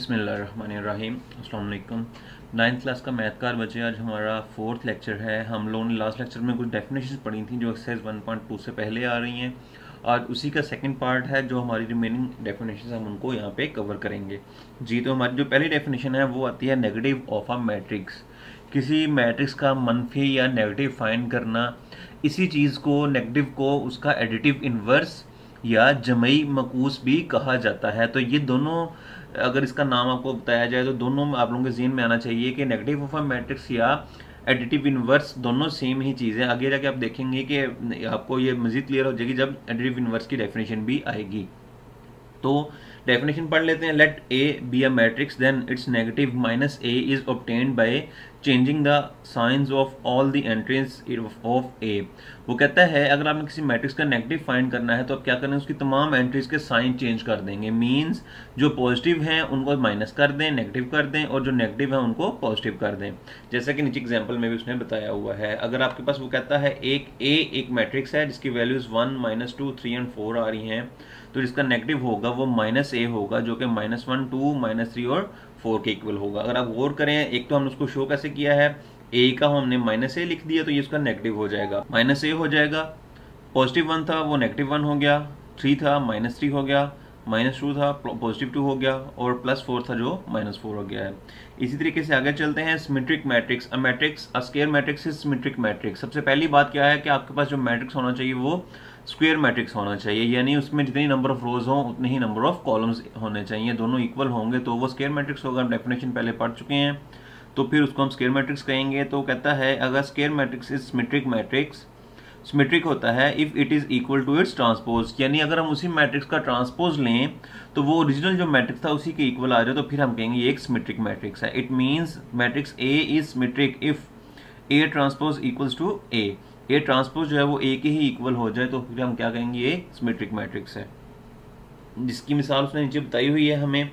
बिस्मिल्लाहिर्रहमानिर्रहीम। अस्सलाम वालेकुम। 9th क्लास का मैथ का बच्चे आज हमारा 4th लेक्चर है। हम लोगों ने लास्ट लेक्चर में कुछ डेफिनेशंस पढ़ी थी जो एक्सरसाइज 1.2 से पहले आ रही हैं और उसी का सेकंड पार्ट है जो हमारी रिमेनिंग डेफिनेशंस हम उनको यहाँ पे कवर करेंगे। जी, तो हमारी जो पहली डेफिनेशन है वो आती है नेगेटिव ऑफ अ मैट्रिक्स। किसी मैट्रिक्स का मनफी या नेगेटिव फाइंड करना, इसी चीज़ को नेगेटिव को उसका एडिटिव इन्वर्स या जमई मकूस भी कहा जाता है। तो ये दोनों अगर इसका नाम आपको बताया जाए तो दोनों आप लोगों के ज़हन में आना चाहिए कि नेगेटिव ऑफ अ मैट्रिक्स या एडिटिव इन्वर्स दोनों सेम ही चीज़ है। आगे जाके आप देखेंगे कि आपको ये मज़ीद क्लियर हो जाएगी जब एडिटिव इन्वर्स की डेफिनेशन भी आएगी। तो डेफिनेशन पढ़ लेते हैं। Let A B a matrix then it's negative minus A is obtained by changing the signs of all the entries of A. वो कहता है अगर आपने किसी मैट्रिक्स का नेगेटिव फाइंड करना है तो आप क्या करें, उसकी तमाम एंट्रीज के साइन चेंज कर देंगे। मींस जो पॉजिटिव हैं उनको माइनस कर दें, नेगेटिव कर दें, और जो नेगेटिव है उनको पॉजिटिव कर दें, जैसा कि नीचे एग्जांपल में भी उसने बताया हुआ है। अगर आपके पास वो कहता है एक मैट्रिक्स है जिसकी वैल्यूज 1, -2, 3 और 4 आ रही हैं, तो जिसका नेगेटिव होगा वो -a होगा जो कि -1, 2, -3 और 4 के इक्वल होगा। अगर आप गौर करें, एक तो हमने उसको शो कैसे किया है, a का हमने -a लिख दिया तो ये उसका नेगेटिव हो जाएगा, -a हो जाएगा। पॉजिटिव 1 था वो -1 हो गया, 3 था -3 हो गया, -2 था +2 हो गया, और +4 था जो -4 हो गया है। इसी तरीके से आगे चलते हैं। Symmetric matrix, a square matrix is symmetric matrix. सबसे पहली बात क्या है कि आपके पास जो मैट्रिक्स होना चाहिए वो स्क्वायर मैट्रिक्स होना चाहिए, यानी उसमें जितनी नंबर ऑफ रोज हों उतने ही नंबर ऑफ कॉलम्स होने चाहिए, दोनों इक्वल होंगे तो वो स्क्वायर मैट्रिक्स होगा। हम डेफिनेशन पहले पढ़ चुके हैं तो फिर उसको हम स्क्वायर मैट्रिक्स कहेंगे। तो कहता है अगर square matrix is symmetric matrix, symmetric होता है if it is equal to its transpose, यानी अगर हम उसी मैट्रिक्स का ट्रांसपोज लें तो वो ओरिजिनल जो मैट्रिक्स था उसी के इक्वल आ जाए तो फिर हम कहेंगे ये एक सिमेट्रिक मैट्रिक्स है। It means matrix A is symmetric if A transpose equals to A transpose जो है वो ए के ही इक्वल हो जाए तो फिर हम क्या कहेंगे ये सिमेट्रिक मैट्रिक्स है। जिसकी मिसाल उसने नीचे बताई हुई है हमें।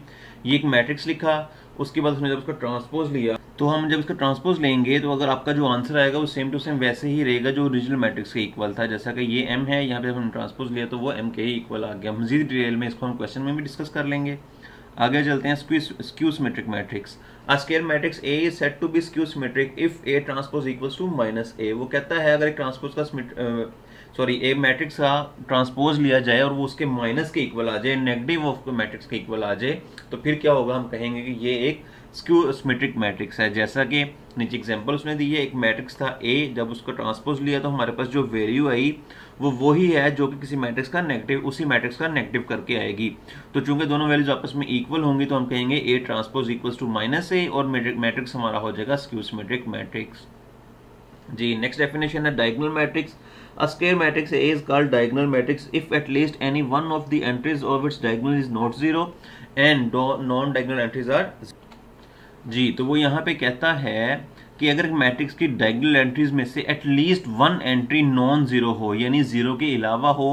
ये एक मैट्रिक्स लिखा, उसके बाद उसने जब उसका ट्रांसपोज लिया तो हम जब इसका ट्रांसपोज लेंगे तो अगर आपका जो आंसर आएगा वो सेम टू सेम वैसे ही रहेगा जो ओरिजिनल मैट्रिक्स के इक्वल था। जैसा कि ये m है, यहाँ पे हमने ट्रांसपोज लिया तो वो m के ही इक्वल आ गया। मजीद डिटेल में इसको हम क्वेश्चन में भी डिस्कस कर लेंगे। आगे चलते हैं। Skew symmetric matrix, a square matrix A is said to be skew symmetric if A transpose equals to -a। वो कहता है अगर एक ट्रांसपोज का ए मैट्रिक्स का ट्रांसपोज लिया जाए और वो उसके माइनस के इक्वल आ जाए, नेगेटिव ऑफ मैट्रिक्स के इक्वल आ जाए, तो फिर क्या होगा, हम कहेंगे कि ये एक स्क्यू सिमेट्रिक मैट्रिक्स है। जैसा कि नीचे एग्जांपल उसने दी है, एक मैट्रिक्स था A, जब उसका ट्रांसपोज लिया तो हमारे पास जो वैल्यू आई वो वही है जो कि किसी मैट्रिक्स का नेगेटिव उसी मैट्रिक्स का नेगेटिव करके आएगी। तो चूंकि दोनों वैल्यूज आपस में इक्वल होंगी तो हम कहेंगे A transpose equals to -a और मैट्रिक्स हमारा हो जाएगा स्क्यू सिमेट्रिक मैट्रिक्स। जी, नेक्स्ट डेफिनेशन है diagonal matrix. A square matrix A is called diagonal matrix if at least any one of the entries of its diagonal is not zero and non-diagonal entries are। जी, तो वो यहाँ पे कहता है कि अगर मैट्रिक्स की डायगोनल एंट्रीज में से at least one entry non zero हो, यानी जीरो के अलावा हो,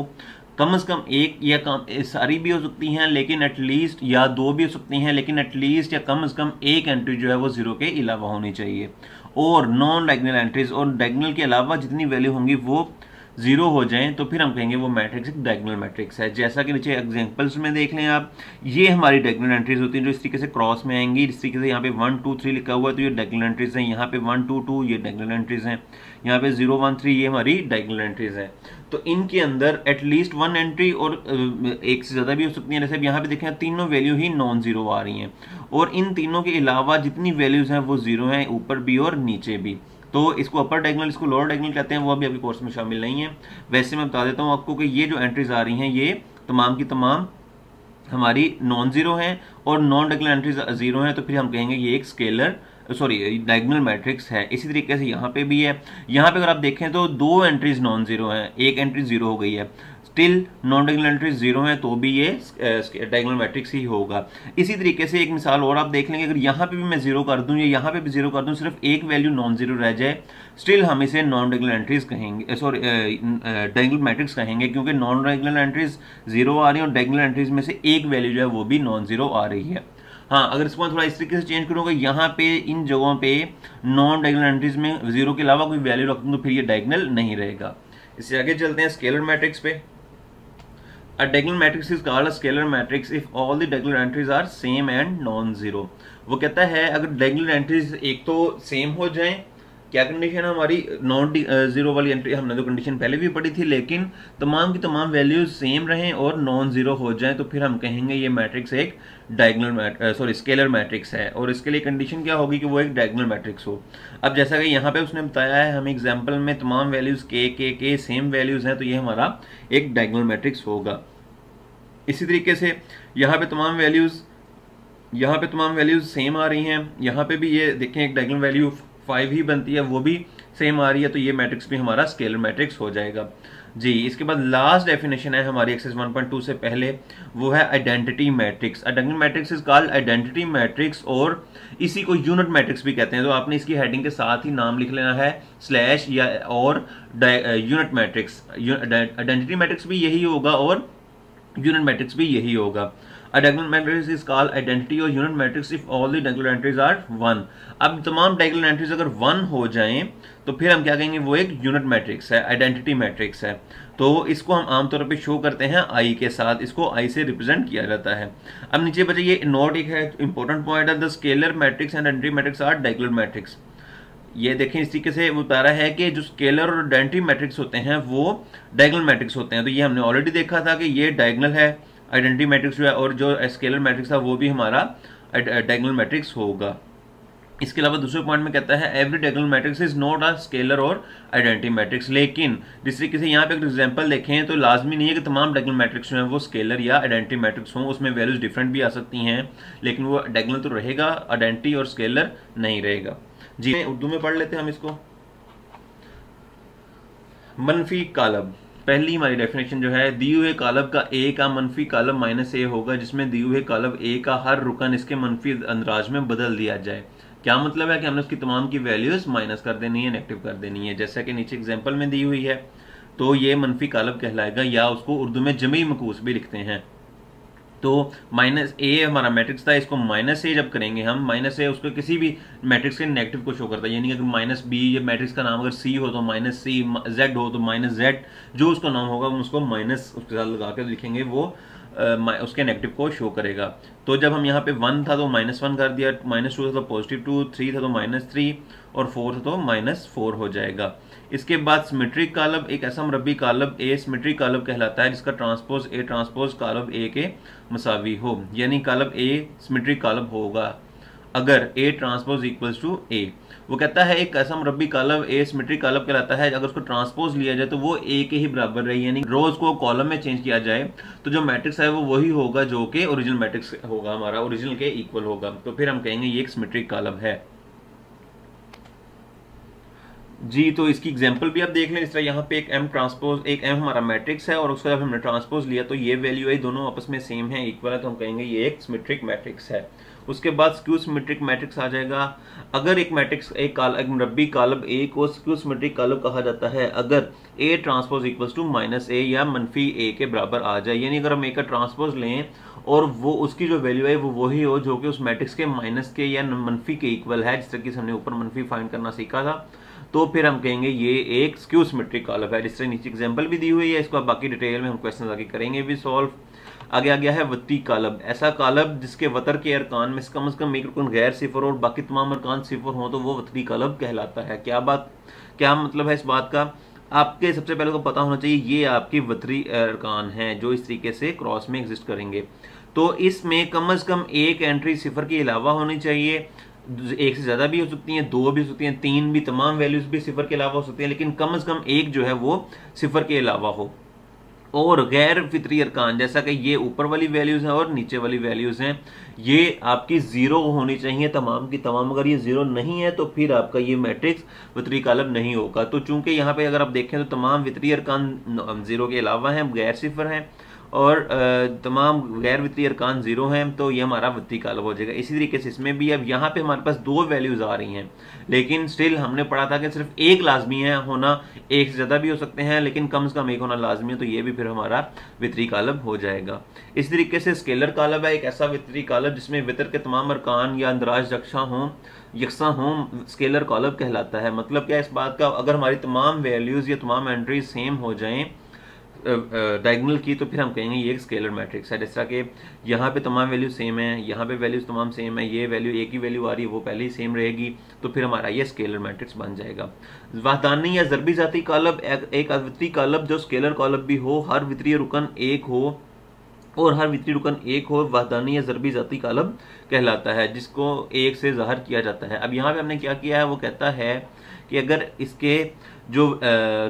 कम से कम एक या कम सारी भी हो सकती हैं लेकिन एटलीस्ट, या दो भी हो सकती हैं लेकिन एटलीस्ट या कम से कम एक एंट्री जो है वो जीरो के अलावा होनी चाहिए, और नॉन डायगोनल एंट्रीज और डायगोनल के अलावा जितनी वैल्यू होंगी वो जीरो हो जाएं तो फिर हम कहेंगे वो मैट्रिक्स एक डायगोनल मैट्रिक्स है। जैसा कि नीचे एग्जांपल्स में देख लें आप, ये हमारी डायगोनल एंट्रीज होती हैं जो इस तरीके से क्रॉस में आएंगी। जिस तरीके से यहाँ पे 1, 2, 3 लिखा हुआ है तो ये डायगोनल एंट्रीज हैं, यहाँ पे 1, 2, 2 ये डायगोनल एंट्रीज हैं, यहाँ पे 0, 1, 3 ये हमारी डायगोनल एंट्रीज हैं। तो इनके अंदर एटलीस्ट वन एंट्री और एक से ज़्यादा भी हो सकती है। जैसे यहाँ पे देखें तीनों वैल्यू ही नॉन जीरो आ रही हैं, और इन तीनों के अलावा जितनी वैल्यूज हैं वो जीरो हैं, ऊपर भी और नीचे भी। तो इसको अपर डायगोनल, इसको लोअर डायगोनल कहते हैं, वो अभी कोर्स में शामिल नहीं है। वैसे मैं बता देता हूँ आपको कि ये जो एंट्रीज आ रही हैं ये तमाम की तमाम हमारी नॉन जीरो हैं और नॉन डायगोनल एंट्रीज जीरो हैं, तो फिर हम कहेंगे ये एक स्केलर डायगोनल मैट्रिक्स है। इसी तरीके से यहाँ पे भी है। यहाँ पे अगर आप देखें तो दो एंट्रीज नॉन जीरो हैं, एक एंट्री जीरो हो गई है, still non diagonal entries zero है तो भी ये डायगोनल मैट्रिक्स ही होगा। इसी तरीके से एक मिसाल और आप देख लेंगे, अगर यहाँ पे भी मैं जीरो कर दूं या यहाँ पे भी जीरो कर दूं, सिर्फ एक वैल्यू नॉन जीरो रह जाए, स्टिल हम इसे नॉन डायगोनल एंट्रीज कहेंगे, डायगोनल मैट्रिक्स कहेंगे, क्योंकि नॉन डायगोनल एंट्रीज जीरो आ रही है और डायगोनल एंट्रीज में से एक वैल्यू जो है वो भी नॉन जीरो आ रही है। हाँ, अगर इसको थोड़ा इस तरीके से चेंज करूंगा, यहाँ पे इन जगहों पे नॉन डायगोनल एंट्रीज में जीरो के अलावा कोई वैल्यू रख दूं तो फिर ये डायगोनल नहीं रहेगा। इससे आगे चलते हैं स्केलर मैट्रिक्स पे। A diagonal matrix is called a scalar matrix if all the diagonal entries are same and non-zero। वो कहता है अगर diagonal entries एक तो सेम हो जाएं, क्या कंडीशन है हमारी, नॉन जीरो वाली एंट्री हमने तो कंडीशन पहले भी पढ़ी थी, लेकिन तमाम की तमाम वैल्यूज सेम रहें और नॉन जीरो हो जाएं तो फिर हम कहेंगे ये मैट्रिक्स एक डायगोनल स्केलर मैट्रिक्स है। और इसके लिए कंडीशन क्या होगी कि वो एक डायगोनल मैट्रिक्स हो। अब जैसा कि यहाँ पे उसने बताया है हमें एग्जाम्पल में तमाम वैल्यूज के सेम वैल्यूज हैं, तो ये हमारा एक डायगोनल मैट्रिक्स होगा। इसी तरीके से यहाँ पे तमाम वैल्यूज सेम आ रही हैं, यहाँ पे भी ये देखें एक डायगोनल वैल्यू 5 ही बनती है, वो भी सेम आ रही है, तो ये मैट्रिक्स भी हमारा स्केलर मैट्रिक्स हो जाएगा जी। इसके बाद लास्ट डेफिनेशन है हमारी एक्सरसाइज 1.2 से पहले, वो है identity matrix. A diagonal matrix is called identity matrix, और इसी को यूनिट मैट्रिक्स भी कहते हैं। तो आपने इसकी हेडिंग के साथ ही नाम लिख लेना है स्लैश या और यूनिट मैट्रिक्स। आइडेंटिटी मैट्रिक्स भी यही होगा और यूनिट मैट्रिक्स भी यही होगा। A diagonal matrix is called identity or unit matrix if all the diagonal entries are 1। अब तमाम diagonal entries अगर 1 हो जाएं तो फिर हम क्या कहेंगे, वो एक यूनिट मैट्रिक्स है, आइडेंटिटी मैट्रिक्स है। तो इसको हम आमतौर पे शो करते हैं आई के साथ, इसको आई से रिप्रेजेंट किया जाता है। अब नीचे बचे ये नोट एक है इंपॉर्टेंट पॉइंट है, the scalar matrix and identity matrix are diagonal matrix. ये देखें इस तरीके से बता रहा है कि जो स्केलर और आइडेंटिटी मैट्रिक्स होते हैं वो डायगोनल मैट्रिक्स होते हैं। तो ये हमने ऑलरेडी देखा था कि ये डायगोनल है आइडेंटिटी मैट्रिक्स जो है, और जो स्केलर मैट्रिक्स था वो भी हमारा डायगोनल मैट्रिक्स होगा। इसके अलावा दूसरे पॉइंट में कहता है every diagonal matrix is not a scalar और आइडेंटिटी मैट्रिक्स। लेकिन जिस तरीके से यहाँ पे एक एग्जांपल देखें तो लाजमी नहीं है कि तमाम डायगोनल मैट्रिक्स जो हैं वो स्केलर या आइडेंटिटी मैट्रिक्स हों, उसमें वैल्यूज डिफरेंट भी आ सकती हैं, लेकिन वो डायगोनल तो रहेगा, आइडेंटिटी और स्केलर नहीं रहेगा जी। उर्दू में पढ़ लेते हैं हम इसको। मनफी कालब, पहली हमारी डेफिनेशन जो है, दिए हुए कालब का ए का मनफी कालब -a होगा जिसमें दिए हुए कालब ए का हर रुकन इसके मनफी अंदाज में बदल दिया जाए। क्या मतलब है कि हमने उसकी तमाम की वैल्यूज माइनस कर देनी है, नेगेटिव कर देनी है, जैसा कि नीचे एग्जांपल में दी हुई है। तो ये मनफी कालब कहलाएगा, या उसको उर्दू में जमी मकूस भी लिखते हैं। तो -a हमारा मैट्रिक्स था, इसको -a जब करेंगे हम, -a उसको किसी भी मैट्रिक्स के नेगेटिव को शो करता है, यानी कि अगर -b ये मैट्रिक्स का नाम अगर c हो तो -c, z हो तो -z, जो उसका नाम होगा हम उसको माइनस उसके साथ लगा कर लिखेंगे, वो उसके नेगेटिव को शो करेगा। तो जब हम यहाँ पे 1 था तो -1 कर दिया, -2 था तो +2, 3 था तो -3 और 4 था तो -4 हो जाएगा। इसके बाद सिमेट्रिक कालब, एक ऐसा मरबी कालब ए सिमेट्रिक कालब कहलाता है जिसका ट्रांसपोज ए ट्रांसपोज कालब ए के मसावी हो, यानी कालब ए सिमेट्रिक कालब होगा अगर ए ट्रांसपोज इक्वल्स टू ए। वो कहता है एक ऐसा मरबी कालब ए सिमेट्रिक कालब कहलाता है अगर उसको ट्रांसपोज लिया जाए तो वो ए के ही बराबर रहे, यानी रोज को कॉलम में चेंज किया जाए तो जो मैट्रिक्स है वो वही होगा जो कि ओरिजिनल मैट्रिक्स होगा, हमारा ओरिजिनल के इक्वल होगा। तो फिर हम कहेंगे ये एक सिमेट्रिक कालब है जी। तो इसकी एग्जांपल भी आप देख लें, इस तरह यहाँ पे एक m ट्रांसपोज, एक m हमारा मैट्रिक्स है और उसको जब हमने ट्रांसपोज लिया तो ये वैल्यू है, दोनों आपस में सेम है, इक्वल है, तो हम कहेंगे ये एक सिमेट्रिक मैट्रिक्स है। उसके बाद स्क्यू सिमेट्रिक मैट्रिक्स आ जाएगा। अगर एक मैट्रिक्स एक मरबी कालब ए को स्क्यू सिमेट्रिक कालब कहा जाता है अगर a transpose equals to -a या मनफी a के बराबर आ जाए, यानी अगर हम a का ट्रांसपोज लें और वो उसकी जो वैल्यू है वो वही हो जो कि उस मैट्रिक्स के माइनस के या मनफी के इक्वल है, जिस तरह की हमने ऊपर मनफी फाइंड करना सीखा था, तो फिर हम कहेंगे ये एक स्क्यू सिमेट्रिक कालब है। जिस तरह नीचे एग्जांपल भी दी हुई है, इसको बाकी डिटेल में हम क्वेश्चन आगे करेंगे भी सॉल्व। आगे आ गया है वती कालब, ऐसा कालब जिसके वतर के अरकान में कम से कम एक रुकन गैर सिफर और बाकी तमाम अरकान सिफर हो तो वो वतरी कालब कहलाता है। क्या मतलब है इस बात का, आपके सबसे पहले को पता होना चाहिए ये आपकी वतरी अरकान हैं जो इस तरीके से क्रॉस में एग्जिस्ट करेंगे। तो इसमें कम से कम एक एंट्री सिफर के अलावा होनी चाहिए, एक से ज्यादा भी हो सकती हैं, 2 भी हो सकती हैं, 3 भी, तमाम वैल्यूज भी सिफर के अलावा हो सकती हैं, लेकिन कम से कम एक जो है वो सिफर के अलावा हो। और गैर फितरी अरकान जैसा कि ये ऊपर वाली वैल्यूज हैं और नीचे वाली वैल्यूज हैं, ये आपकी 0 होनी चाहिए तमाम की तमाम। अगर ये 0 नहीं है तो फिर आपका ये मैट्रिक्स वितरी कालब नहीं होगा। तो चूंकि यहाँ पे अगर आप देखें तो तमाम वितरी अरकान 0 के अलावा हैं, गैर सिफर हैं, और तमाम गैर वित्तीय अरकान 0 हैं, तो ये हमारा वित्तीय कालब हो जाएगा। इसी तरीके से इसमें भी अब यहाँ पे हमारे पास 2 वैल्यूज आ रही हैं, लेकिन स्टिल हमने पढ़ा था कि सिर्फ एक लाजमी है होना, एक से ज्यादा भी हो सकते हैं लेकिन कम से कम एक होना लाजमी है, तो ये भी फिर हमारा वित्तीय कालब हो जाएगा। इस तरीके से स्केलर कालब है एक ऐसा वित्तीय कालब जिसमें वितर के तमाम अरकान या अंदराज यकसा हों, स्केलर कालब कहलाता है। मतलब क्या इस बात का, अगर हमारी तमाम वैल्यूज या तमाम एंट्रीज सेम हो जाएं डायगोनल की तो फिर हम कहेंगे ये एक स्केलर मैट्रिक्स है। जैसा कि यहाँ पे तमाम वैल्यू सेम है, यहाँ पे वैल्यूज तमाम सेम है, ये वैल्यू एक ही वैल्यू आ रही है वो पहले ही सेम रहेगी, तो फिर हमारा ये स्केलर मैट्रिक्स बन जाएगा। वहदानी या ज़रबी ज़ाती कालब एक अद्वितीय कालब जो स्केलर कालब भी हो, हर वित्रीय रुकन एक हो और हर वित्तीय रुकन एक हो, वहदानी या ज़रबी ज़ाती कालब कहलाता है, जिसको एक से ज़ाहिर किया जाता है। अब यहाँ पे हमने क्या किया है, वो कहता है कि अगर इसके जो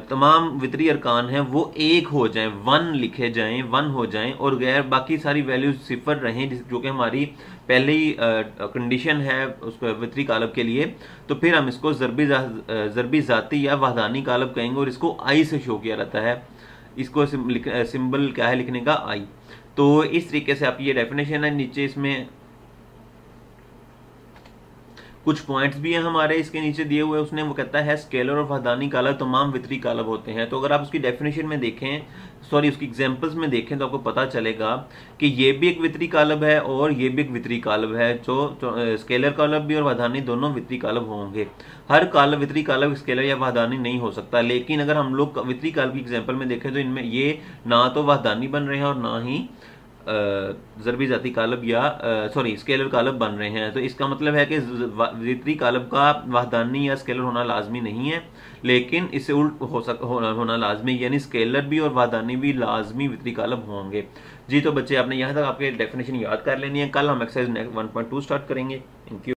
तमाम वित्रीय अरकान हैं वो एक हो जाएं, वन लिखे जाएं, वन हो जाएं, और गैर बाकी सारी वैल्यूज सिफर रहें, जो कि हमारी पहली कंडीशन है उसको वित्रीय कालब के लिए, तो फिर हम इसको ज़रबी ज़ाती या वहदानी कालब कहेंगे, और इसको आई से शो किया जाता है। इसको सिंबल क्या है लिखने का, आई। तो इस तरीके से आप ये डेफिनेशन है, नीचे इसमें कुछ पॉइंट्स भी हैं हमारे इसके नीचे दिए हुए, उसने वो कहता है स्केलर और वहदानी कालब तमाम वित्रीय कालब होते हैं। तो अगर आप उसकी डेफिनेशन में देखें, सॉरी उसकी एग्जांपल्स में देखें, तो आपको पता चलेगा कि ये भी एक वित्रीय कालब है और ये भी एक वित्रीय कालब है। जो स्केलर कालब भी और वहदानी दोनों वित्रीय कालब होंगे। हर कालब वित्रीय कालब स्केलर या वहदानी नहीं हो सकता, लेकिन अगर हम लोग वित्रीय कालब की एग्जाम्पल में देखें तो इनमें ये ना तो वहदानी बन रहे हैं और ना ही ज़रबी ज़ाती कालब या सॉरी स्केलर कालब बन रहे हैं। तो इसका मतलब है कि वित्रीय कालब का वहदानी या स्केलर होना लाजमी नहीं है, लेकिन इससे उल्ट होना लाजमी, यानी स्केलर भी और वहदानी भी लाजमी वित्रीय कालब होंगे। जी तो बच्चे आपने यहाँ तक आपके डेफिनेशन याद कर लेनी है। कल हम एक्सरसाइज 1.2 स्टार्ट करेंगे। Thank you.